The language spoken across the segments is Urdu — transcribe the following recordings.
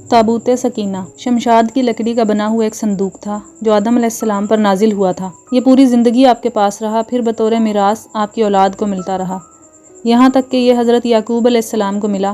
تابوت سکینہ شمشاد کی لکڑی کا بنا ہوا ایک صندوق تھا جو آدم علیہ السلام پر نازل ہوا تھا۔ یہ پوری زندگی آپ کے پاس رہا، پھر بطور میراث آپ کی اولاد کو ملتا رہا، یہاں تک کہ یہ حضرت یعقوب علیہ السلام کو ملا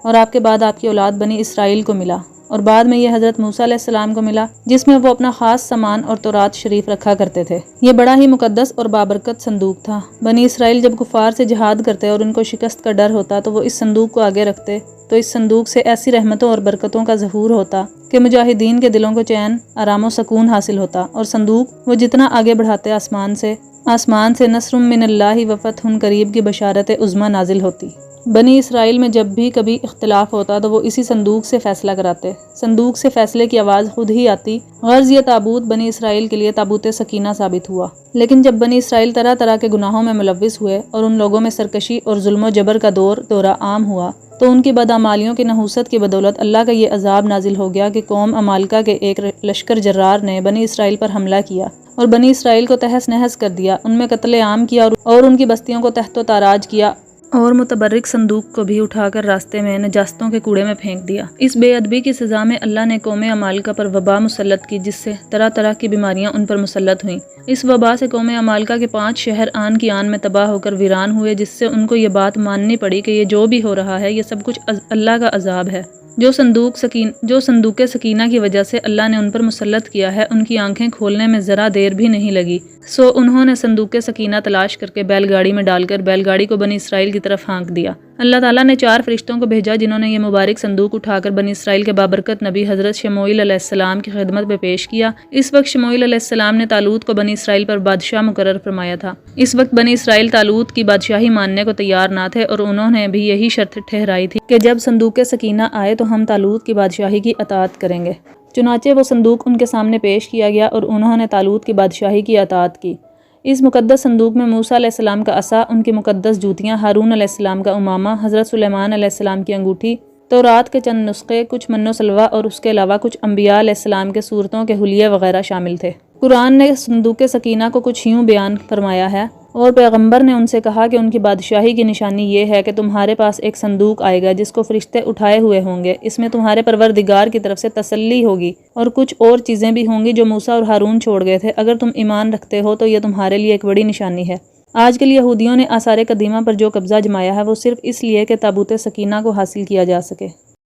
اور آپ کے بعد آپ کی اولاد بنی اسرائیل کو ملا، اور بعد میں یہ حضرت موسیٰ علیہ السلام کو ملا جس میں وہ اپنا خاص سامان اور تورات شریف رکھا کرتے تھے۔ یہ بڑا ہی مقدس اور بابرکت صندوق تھا۔ بنی اسرائیل جب کفار سے جہاد کرتے اور ان کو شکست کا ڈر ہوتا تو وہ اس صندوق کو آگے رکھتے، تو اس صندوق سے ایسی رحمتوں اور برکتوں کا ظہور ہوتا کہ مجاہدین کے دلوں کو چین، آرام و سکون حاصل ہوتا، اور صندوق وہ جتنا آگے بڑھاتے آسمان سے نصر من اللہ و فتح قریب کی بشارت عظمیٰ نازل ہوتی۔ بنی اسرائیل میں جب بھی کبھی اختلاف ہوتا تو وہ اسی صندوق سے فیصلہ کراتے، صندوق سے فیصلے کی آواز خود ہی آتی۔ غرض یہ تابوت بنی اسرائیل کے لیے تابوت سکینہ ثابت ہوا۔ لیکن جب بنی اسرائیل طرح طرح کے گناہوں میں ملوث ہوئے اور ان لوگوں میں سرکشی اور ظلم و جبر کا دورہ عام ہوا تو ان کی بدعمالیوں کی نحوست کی بدولت اللہ کا یہ عذاب نازل ہو گیا کہ قوم عمالقہ کے ایک لشکر جرار نے بنی اسرائیل پر حملہ کیا اور بنی اسرائیل کو تہس نہس کر دیا، ان میں قتل عام کیا اور ان کی بستیوں کو تحت و تاراج کیا، اور متبرک صندوق کو بھی اٹھا کر راستے میں نجاستوں کے کوڑے میں پھینک دیا۔ اس بے ادبی کی سزا میں اللہ نے قوم عمالقہ پر وبا مسلط کی، جس سے طرح طرح کی بیماریاں ان پر مسلط ہوئیں۔ اس وبا سے قوم عمالقہ کے 5 شہر آن کی آن میں تباہ ہو کر ویران ہوئے، جس سے ان کو یہ بات ماننی پڑی کہ یہ جو بھی ہو رہا ہے یہ سب کچھ اللہ کا عذاب ہے جو صندوق سکینہ کی وجہ سے اللہ نے ان پر مسلط کیا ہے۔ ان کی آنکھیں کھولنے میں ذرا دیر بھی نہیں لگی، سو انہوں نے صندوق سکینہ تلاش کر کے بیل گاڑی میں ڈال کر بیل گاڑی کو بنی اسرائیل کی طرف ہانک دیا۔ اللہ تعالیٰ نے 4 فرشتوں کو بھیجا جنہوں نے یہ مبارک صندوق اٹھا کر بنی اسرائیل کے بابرکت نبی حضرت شموئیل علیہ السلام کی خدمت میں پیش کیا۔ اس وقت شموئیل علیہ السلام نے طالوت کو بنی اسرائیل پر بادشاہ مقرر فرمایا تھا۔ اس وقت بنی اسرائیل طالوت کی بادشاہی ماننے کو تیار نہ تھے، اور انہوں نے بھی یہی شرط ٹھہرائی تھی کہ جب صندوق سکینہ آئے تو ہم طالوت کی بادشاہی کی اطاعت کریں گے۔ چنانچہ وہ صندوق ان کے سامنے پیش کیا گیا اور انہوں نے طالوت کی بادشاہی کی اطاعت کی۔ اس مقدس صندوق میں موسیٰ علیہ السلام کا عصا، ان کی مقدس جوتیاں، ہارون علیہ السلام کا امامہ، حضرت سلیمان علیہ السلام کی انگوٹھی، تورات کے چند نسخے، کچھ من و سلوہ اور اس کے علاوہ کچھ انبیاء علیہ السلام کے صورتوں کے حلیے وغیرہ شامل تھے۔ قرآن نے صندوق سکینہ کو کچھ یوں بیان فرمایا ہے، اور پیغمبر نے ان سے کہا کہ ان کی بادشاہی کی نشانی یہ ہے کہ تمہارے پاس ایک صندوق آئے گا جس کو فرشتے اٹھائے ہوئے ہوں گے، اس میں تمہارے پروردگار کی طرف سے تسلی ہوگی اور کچھ اور چیزیں بھی ہوں گی جو موسیٰ اور ہارون چھوڑ گئے تھے۔ اگر تم ایمان رکھتے ہو تو یہ تمہارے لیے ایک بڑی نشانی ہے۔ آج کل یہودیوں نے آثار قدیمہ پر جو قبضہ جمایا ہے وہ صرف اس لیے کہ تابوت سکینہ کو حاصل کیا جا سکے۔